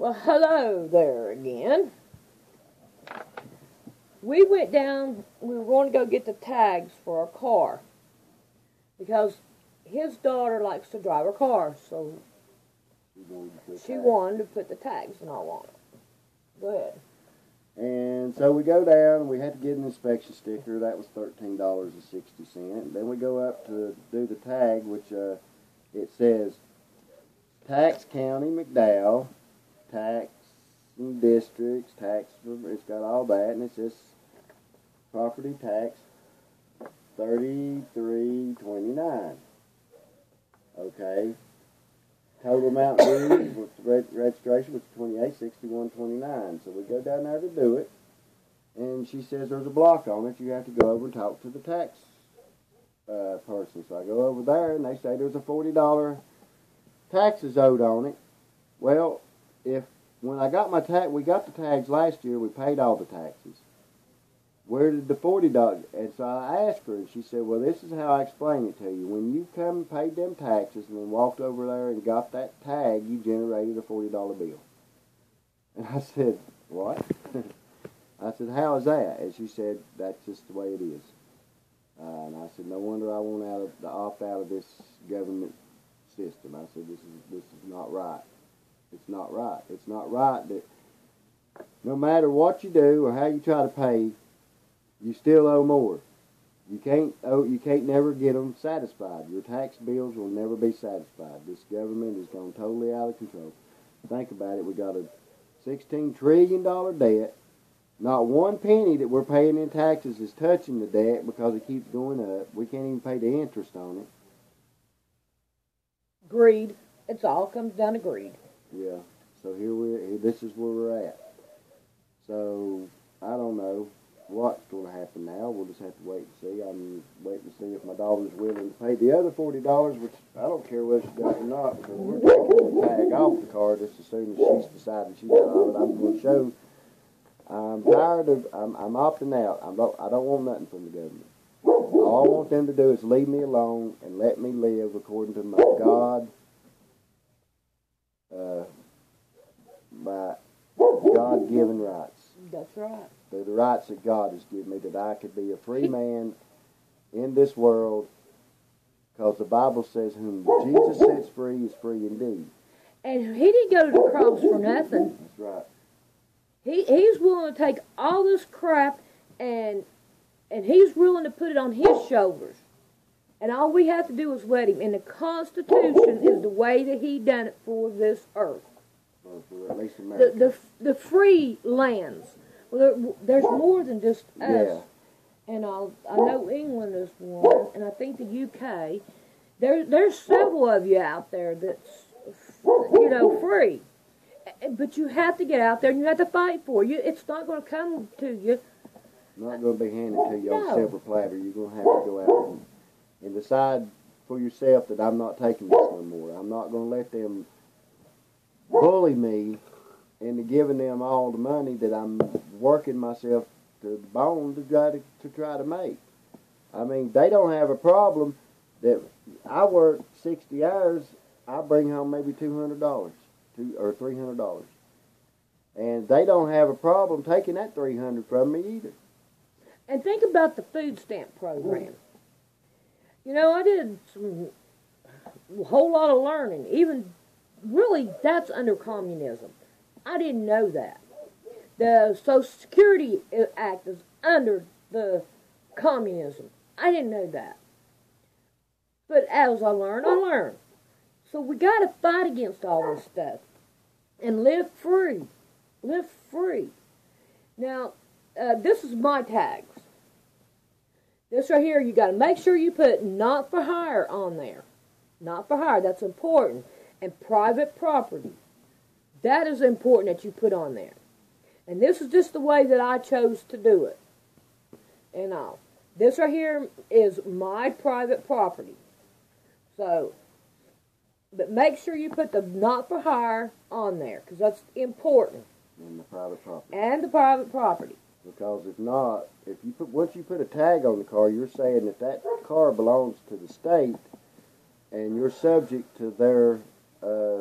Well, hello there again. We went down, we were going to go get the tags for our car because his daughter likes to drive her car, so she wanted to put the tags and all on it. Go ahead. And so we go down, we had to get an inspection sticker, that was $13.60. Then we go up to do the tag, which it says Tax County McDowell, tax districts, tax, it's got all that, and it says property tax $33.29. Okay. Total amount due with the registration was $28.61.29. So we go down there to do it, and she says there's a block on it. You have to go over and talk to the tax person. So I go over there, and they say there's a $40 taxes owed on it. Well, when I got my tag, we got the tags last year. We paid all the taxes. Where did the $40? And so I asked her, and she said, well, this is how I explain it to you. When you come and paid them taxes and then walked over there and got that tag, you generated a $40 bill. And I said, what? I said, how is that? And she said, that's just the way it is. And I said, no wonder I want to opt out of this government system. I said, this is not right. It's not right. It's not right that no matter what you do or how you try to pay, you still owe more. You can't never get them satisfied. Your tax bills will never be satisfied. This government has gone totally out of control. Think about it. We got a $16 trillion debt. Not one penny that we're paying in taxes is touching the debt because it keeps going up. We can't even pay the interest on it. Greed. It's all comes down to greed. Yeah. So this is where we're at. So I don't know what's going to happen now. We'll just have to wait and see. I'm waiting to see if my daughter's willing to pay the other $40, which I don't care whether she does or not, because we're taking the tag off the car just as soon as she's decided she's got it. I'm going to show. I'm tired of. I'm opting out. I don't want nothing from the government. All I want them to do is leave me alone and let me live according to my God-given rights. That's right. They're the rights that God has given me, that I could be a free man in this world, because the Bible says, whom Jesus sets free is free indeed. And he didn't go to the cross for nothing. That's right. He's willing to take all this crap and he's willing to put it on his shoulders. And all we have to do is let him. And the Constitution is the way that he done it for this earth. Or for at least America. The free lands. Well, there's more than just us. Yeah. And I know England is one, and I think the UK. There's several of you out there that's, free. But you have to get out there and you have to fight for it. It's not going to come to you. Not going to be handed to you on a silver platter. You're going to have to go out and decide for yourself that I'm not taking this no more. I'm not going to let them bully me into giving them all the money that I'm working myself to the bone to try to make. I mean, they don't have a problem that I work 60 hours, I bring home maybe $200 or $300. And they don't have a problem taking that $300 from me either. And think about the food stamp program. I did a whole lot of learning. Even, really, that's under communism. I didn't know that. The Social Security Act is under the communism. I didn't know that. But as I learned. So we got to fight against all this stuff and live free. Live free. Now, this is my tags. This right here, you got to make sure you put not for hire on there. Not for hire, that's important. And private property. That is important that you put on there. And this is just the way that I chose to do it. And all. This right here is my private property. So, but make sure you put the not for hire on there, because that's important. And the private property. And the private property. Because if not, once you put a tag on the car, you're saying that car belongs to the state, and you're subject to their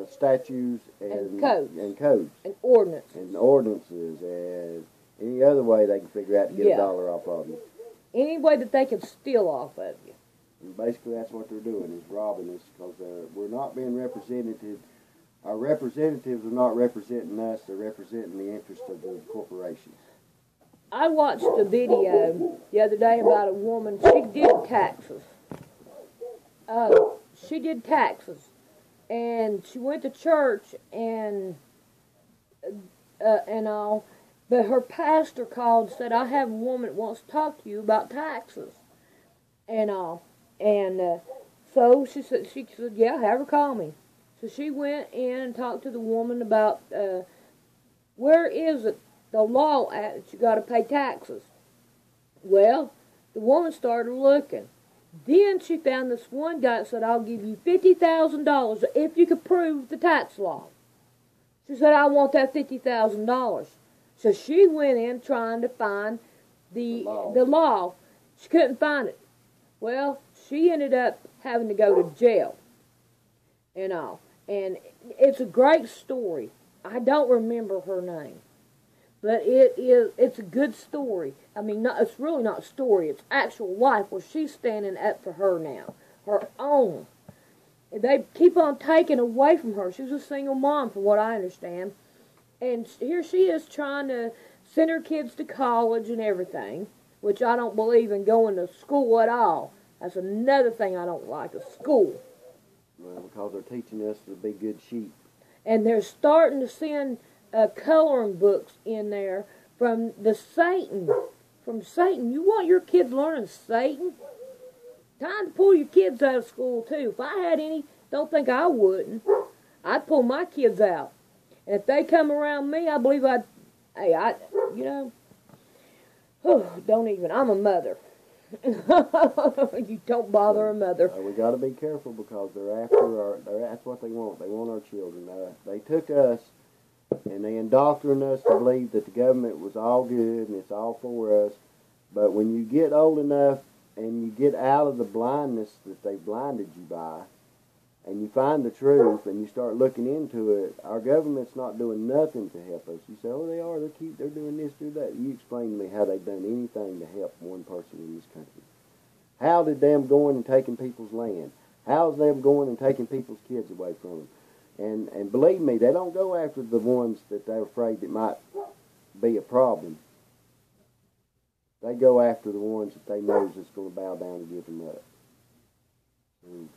statutes And codes. and codes And ordinances. and ordinances and any other way they can figure out to get Yeah. a dollar off of you. Any way that they can steal off of you. And basically, that's what they're doing, is robbing us, because we're not being represented. Our representatives are not representing us. They're representing the interest of the corporations. I watched a video the other day about a woman. She did taxes. She did taxes. And she went to church and all. But her pastor called and said, I have a woman that wants to talk to you about taxes. And all. And so she said, yeah, have her call me. So she went in and talked to the woman about where is it, the law at that you got to pay taxes. Well, the woman started looking. Then she found this one guy that said, I'll give you $50,000 if you could prove the tax law. She said, I want that $50,000. So she went in trying to find the law. She couldn't find it. Well, she ended up having to go to jail and all. And it's a great story. I don't remember her name. But it's a good story. I mean, it's really not a story. It's actual life where she's standing up for her now. Her own. They keep on taking away from her. She's a single mom, from what I understand. And here she is trying to send her kids to college and everything, which I don't believe in going to school at all. That's another thing I don't like, is school. Well, because they're teaching us to be good sheep. And they're starting to send coloring books in there from Satan. From Satan. You want your kids learning Satan? Time to pull your kids out of school, too. If I had any, don't think I wouldn't. I'd pull my kids out. And if they come around me, I believe don't even. I'm a mother. You don't bother a mother. We got to be careful, because they're after that's what they want. They want our children. They took us and they indoctrinated us to believe that the government was all good and it's all for us. But when you get old enough and you get out of the blindness that they blinded you by, and you find the truth and you start looking into it, our government's not doing nothing to help us. You say, oh, they are. They're doing this, do that. You explain to me how they've done anything to help one person in this country. How did them going and taking people's land? How's them going and taking people's kids away from them? And believe me, they don't go after the ones that they're afraid that might be a problem. They go after the ones that they know is going to bow down and give them up. And,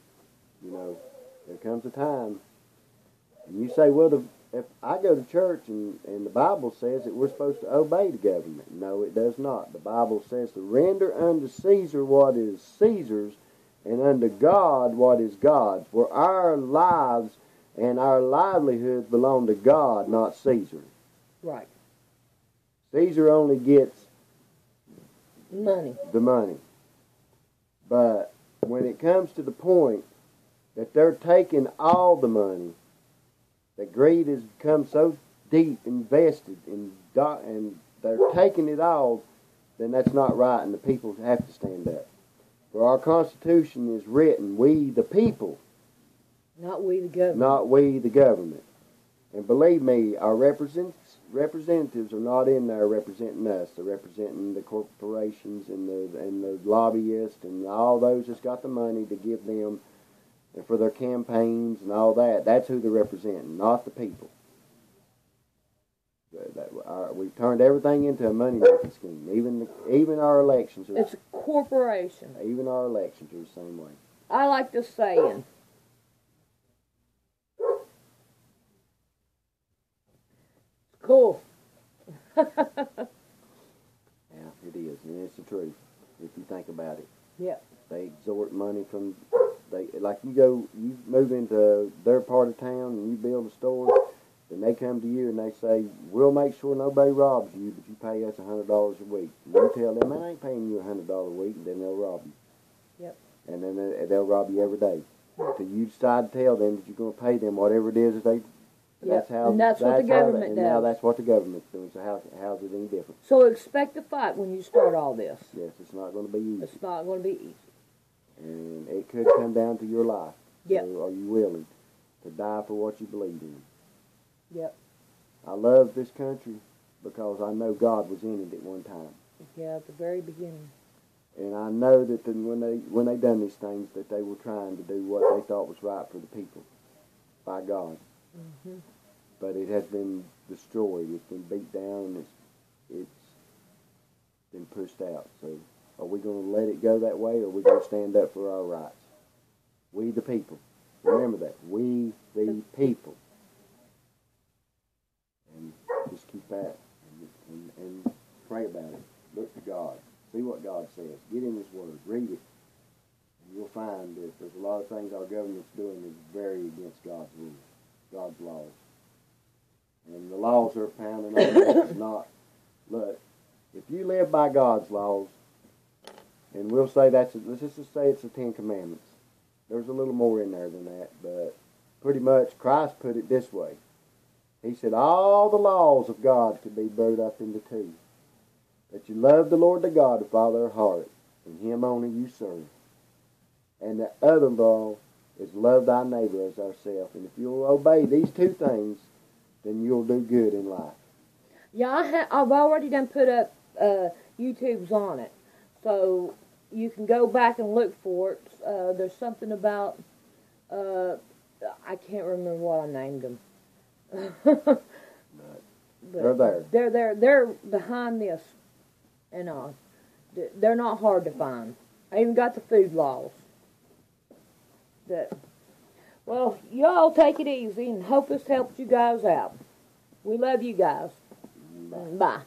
there comes a time, and you say, well, if I go to church and the Bible says that we're supposed to obey the government. No, it does not. The Bible says to render unto Caesar what is Caesar's, and unto God what is God's. For our lives and our livelihoods belong to God, not Caesar. Right. Caesar only gets the money. But when it comes to the point that they're taking all the money, that greed has become so deep invested and they're taking it all, then that's not right, and the people have to stand up. For our Constitution is written, we the people. Not we the government. Not we the government. And believe me, our representatives are not in there representing us. They're representing the corporations and the lobbyists and all those that's got the money to give them for their campaigns and all that. That's who they're representing, not the people. We've turned everything into a money-making scheme. Even our elections are... It's a corporation. Even our elections are the same way. I like this saying. Cool. Yeah, it is, and it's the truth, if you think about it. Yeah. They extort money from... you move into their part of town and you build a store, then they come to you and they say, we'll make sure nobody robs you, but you pay us $100 a week. And you tell them, I ain't paying you $100 a week, and then they'll rob you. Yep. And then they'll rob you every day. Until you decide to tell them that you're going to pay them whatever it is that they... Yep. That's what the government does. Now that's what the government's doing, so how's it any different? So expect a fight when you start all this. Yes, it's not going to be easy. It's not going to be easy. And it could come down to your life. Yep. So are you willing? to die for what you believe in. Yep. I love this country because I know God was in it at one time. Yeah, at the very beginning. And I know that when they done these things, that they were trying to do what they thought was right for the people, by God. Mm-hmm. But it has been destroyed. It's been beat down, and it's been pushed out. So are we going to let it go that way, or are we going to stand up for our rights? We the people. Remember that. We the people. And just keep that and pray about it. Look to God. See what God says. Get in His Word. Read it. And you'll find that there's a lot of things our government's doing is very against God's rules, God's laws. And the laws are pounding on us. Not, look, if you live by God's laws, and we'll say let's just say it's the Ten Commandments. There's a little more in there than that, but pretty much Christ put it this way. He said all the laws of God could be broken up into two. That you love the Lord thy God with all their heart, and Him only you serve. And the other law is love thy neighbor as ourselves. And if you'll obey these two things, then you'll do good in life. Yeah, I've already done put up YouTubes on it, so you can go back and look for it. There's something about I can't remember what I named them. But they're there. They're behind this, and they're not hard to find. I even got the food laws. Well, y'all take it easy and hope this helps you guys out. We love you guys. Bye. Bye.